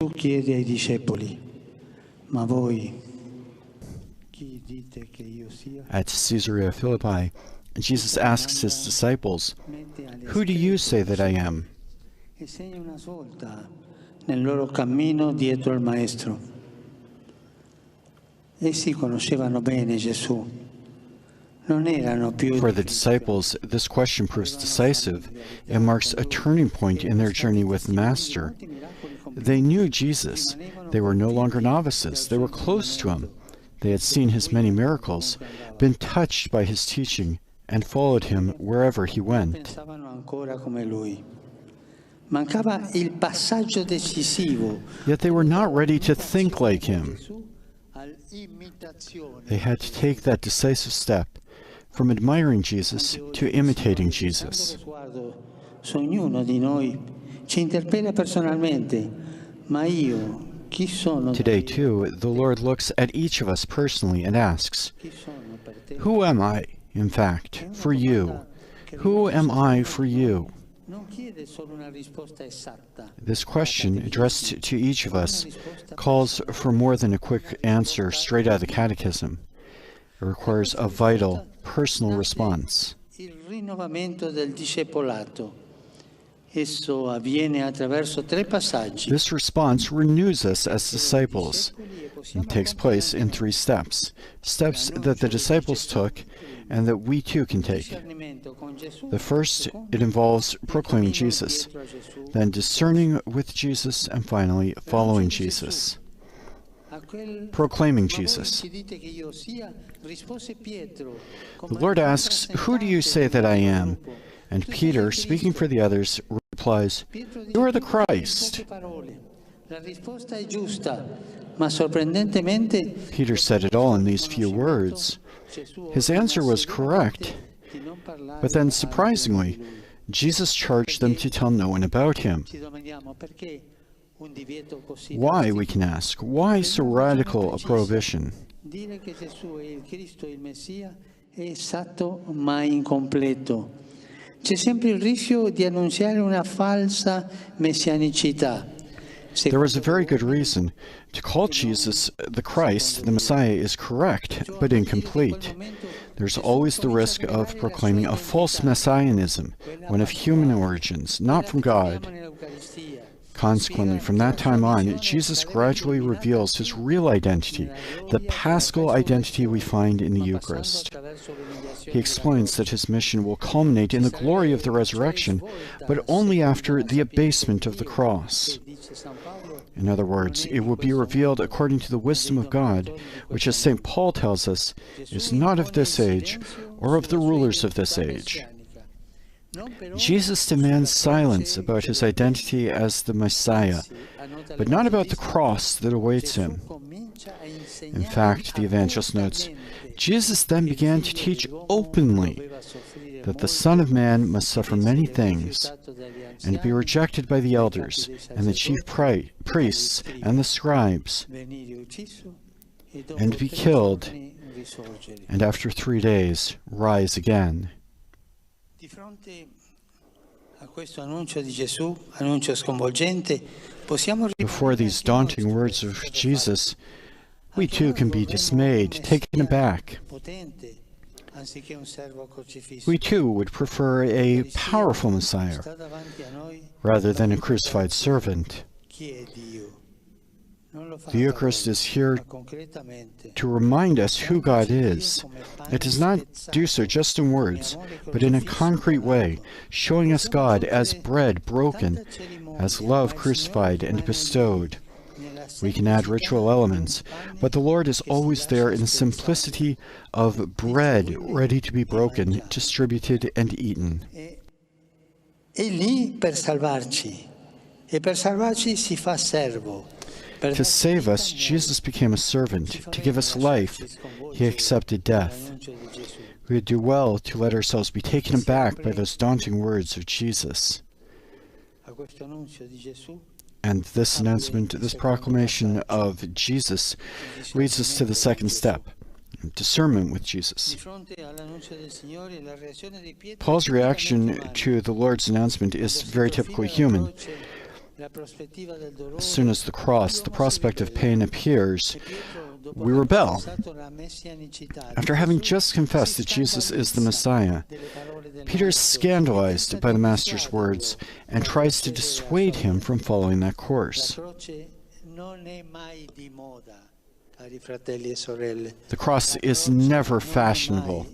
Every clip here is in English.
chiede ai discepoli, ma voi chi dite che io sia? At Caesarea Philippi, Jesus asks his disciples, "Who do you say that I am?" E segna una svolta nel loro cammino dietro il Maestro. Essi conoscevano bene Gesù. Non erano più For the disciples, this question proves decisive and marks a turning point in their journey with the Master. They knew Jesus. They were no longer novices. They were close to him. They had seen his many miracles, been touched by his teaching, and followed him wherever he went. pensavano ancora come lui. Mancava il passaggio decisivo Yet they were not ready to think like him. all'imitazione. They had to take that decisive step from admiring Jesus to imitating Jesus. Sguardo su ognuno di noi ci interpella personalmente, ma io chi sono? Today, too, the Lord looks at each of us personally and asks, Chi sono per te? "Who am I, in fact, for you? Who am I for you?" Non chiede solo una risposta esatta. This question, addressed to each of us, calls for more than a quick answer straight out of the Catechism. It requires a vital, personal response. Il rinnovamento del discepolato. Esso avviene attraverso tre passaggi. This response renews us as disciples and takes place in 3 steps, steps that the disciples took and that we too can take. The first, it involves proclaiming Jesus, then discerning with Jesus, and finally following Jesus. Proclaiming Jesus. The Lord asks, "Who do you say that I am?" And Peter, speaking for the others, replies, "You are the Christ." La risposta è giusta, ma sorprendentemente Peter said it all in these few words. His answer was correct, but then surprisingly, Jesus charged them to tell no one about him. ci domandiamo perché un divieto così Why, we can ask, why so radical a prohibition? dire che Gesù è il Cristo, il Messia, è esatto ma incompleto. C'è sempre il rischio di annunziare una falsa messianicità. There was a very good reason. To call Jesus the Christ, the Messiah, is correct, but incomplete. There's always the risk of proclaiming a false messianism, one of human origins, not from God. Consequently, from that time on, Jesus gradually reveals his real identity, the paschal identity we find in the Eucharist. He explains that his mission will culminate in the glory of the resurrection, but only after the abasement of the cross. In other words, it will be revealed according to the wisdom of God, which, as St. Paul tells us, is not of this age or of the rulers of this age. Jesus demands silence about his identity as the Messiah, but not about the cross that awaits him. In fact, the evangelist notes, Jesus then began to teach openly that the Son of Man must suffer many things and be rejected by the elders and the chief priests and the scribes, and be killed, and after 3 days rise again. Di fronte a questo annuncio di Gesù, annuncio sconvolgente, possiamo Before these daunting words of Jesus, we too can be dismayed, taken aback. potente, anziché un servo crocifisso. We too would prefer a powerful Messiah Sta davanti a noi rather than a crucified servant. chi è Dio. Non lo fa The Eucharist is here ma concretamente. to remind us who God is. It does not do so just in words, but in a concrete way, showing us God as bread broken, as love crucified and bestowed. We can add ritual elements, but the Lord is always there in the simplicity of bread ready to be broken, distributed, and eaten. È lì per salvarci, e per salvarci si fa servo. To save us, Jesus became a servant. To give us life, he accepted death. We would do well to let ourselves be taken aback by those daunting words of Jesus. A questo annuncio di Gesù And this announcement, this proclamation of Jesus, leads us to the second step, discernment with Jesus. di fronte all'annuncio del Signore, la reazione di Pietro Paul's reaction to the Lord's announcement is very typically human. As soon as the cross, the prospect of pain appears, we rebel. After having just confessed that Jesus is the Messiah, Peter is scandalized by the Master's words and tries to dissuade him from following that course. The cross is never fashionable.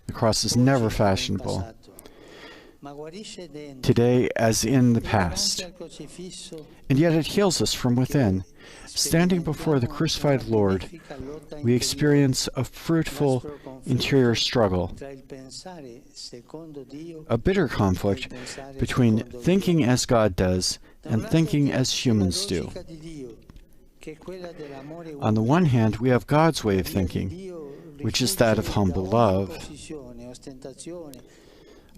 The cross is never fashionable. Today as in the past. And yet it heals us from within. Standing before the crucified Lord, we experience a fruitful interior struggle, a bitter conflict between thinking as God does and thinking as humans do. On the one hand, we have God's way of thinking, which is that of humble love,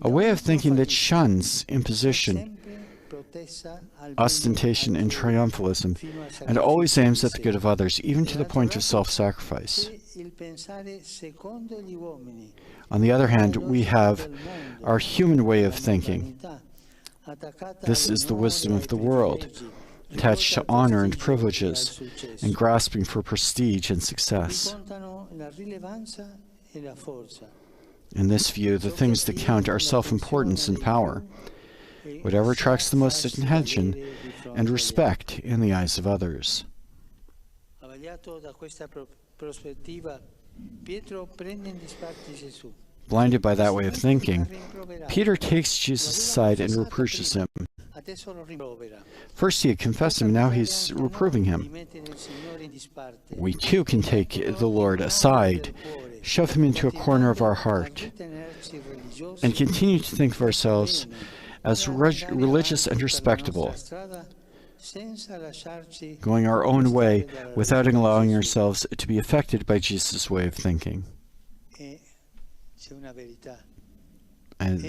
a way of thinking that shuns imposition, ostentation, and triumphalism, and always aims at the good of others, even to the point of self-sacrifice. On the other hand, we have our human way of thinking. This is the wisdom of the world, attached to honor and privileges, and grasping for prestige and success. In this view, the things that count are self-importance and power, whatever attracts the most attention and respect in the eyes of others. Blinded by that way of thinking, Peter takes Jesus aside and reproaches him. First he had confessed him, now he's reproving him. We too can take the Lord aside, shove him into a corner of our heart, and continue to think of ourselves as religious and respectable, going our own way without allowing ourselves to be affected by Jesus' way of thinking. And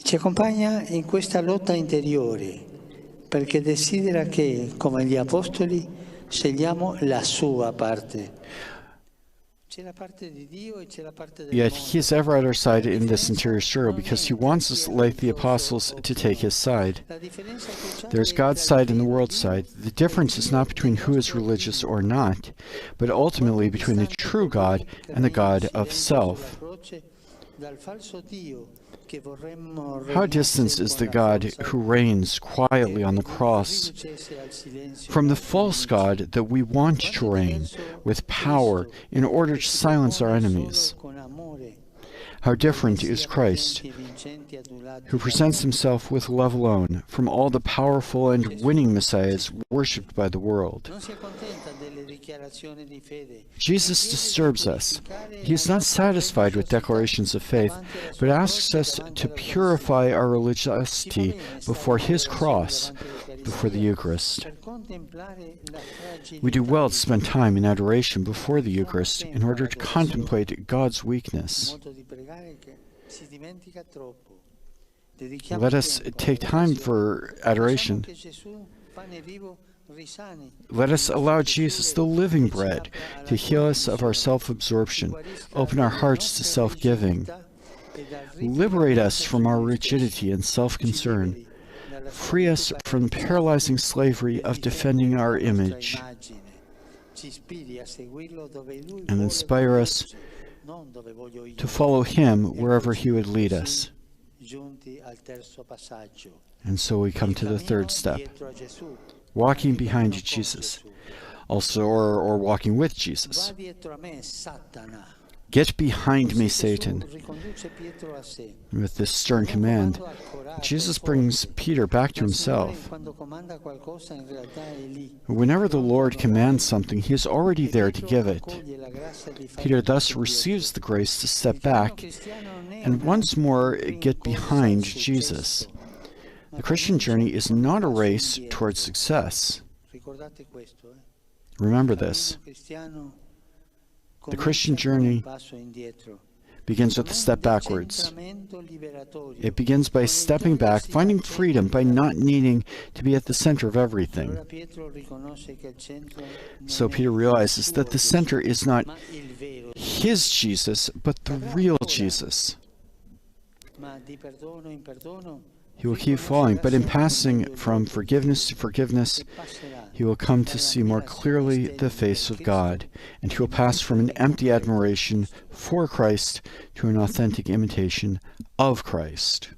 ci accompagna in questa lotta interiore, perché desidera che, come gli apostoli, scegliamo la sua parte. Yet he is ever at our side in this interior struggle because he wants us, like the apostles, to take his side. There's God's side and the world's side. The difference is not between who is religious or not, but ultimately between the true God and the God of self. How distant is the God who reigns quietly on the cross from the false God that we want to reign with power in order to silence our enemies? How different is Christ, who presents himself with love alone from all the powerful and winning messiahs worshipped by the world. Jesus disturbs us. He is not satisfied with declarations of faith, but asks us to purify our religiosity before his cross, before the Eucharist. We do well to spend time in adoration before the Eucharist in order to contemplate God's weakness. Let us take time for adoration. Let us allow Jesus, the living bread, to heal us of our self-absorption, open our hearts to self-giving, liberate us from our rigidity and self-concern, free us from the paralyzing slavery of defending our image, and inspire us to follow him wherever he would lead us. And so we come to the third step, walking behind Jesus, also, or walking with Jesus. Get behind me, Satan. With this stern command, Jesus brings Peter back to himself. Whenever the Lord commands something, he is already there to give it. Peter thus receives the grace to step back and once more get behind Jesus. The Christian journey is not a race towards success. Remember this. The Christian journey begins with a step backwards. It begins by stepping back, finding freedom by not needing to be at the center of everything. So Peter realizes that the center is not his Jesus, but the real Jesus. He will keep falling, but in passing from forgiveness to forgiveness, he will come to see more clearly the face of God, and he will pass from an empty admiration for Christ to an authentic imitation of Christ.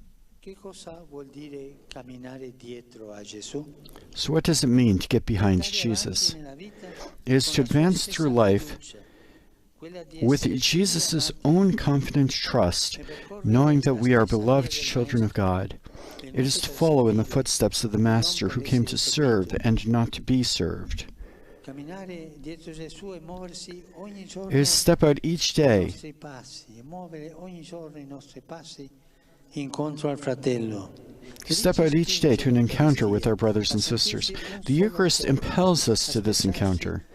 So what does it mean to get behind Jesus? It is to advance through life with Jesus' own confident trust, knowing that we are beloved children of God. It is to follow in the footsteps of the Master who came to serve and not to be served. It is to step out each day to an encounter with our brothers and sisters. The Eucharist impels us to this encounter,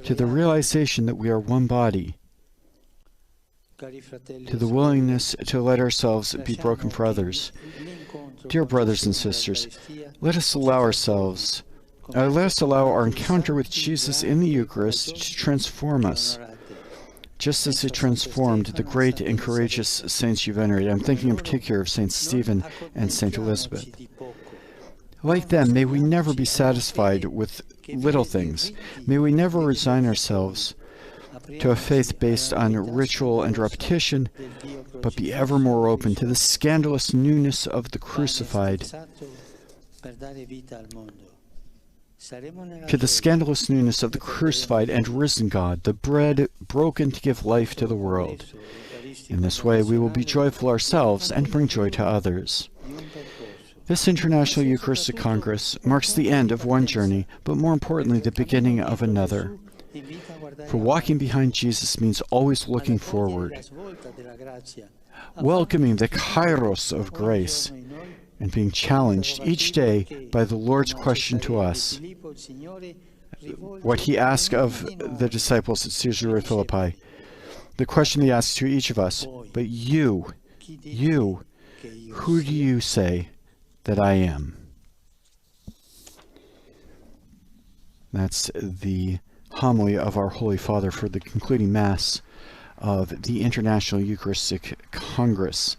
to the realization that we are one body, to the willingness to let ourselves be broken for others. Dear brothers and sisters, let us allow our encounter with Jesus in the Eucharist to transform us, just as it transformed the great and courageous saints you venerate. I'm thinking in particular of Saint Stephen and Saint Elizabeth. Like them, may we never be satisfied with little things. May we never resign ourselves to a faith based on ritual and repetition, but be ever more open to the scandalous newness of the crucified, and risen God, the bread broken to give life to the world. In this way, we will be joyful ourselves and bring joy to others. This International Eucharistic Congress marks the end of one journey, but more importantly, the beginning of another. For walking behind Jesus means always looking forward, welcoming the kairos of grace, and being challenged each day by the Lord's question to us, what he asked of the disciples at Caesarea Philippi, the question he asks to each of us, but you, who do you say that I am? That's the homily of our Holy Father for the concluding Mass of the International Eucharistic Congress.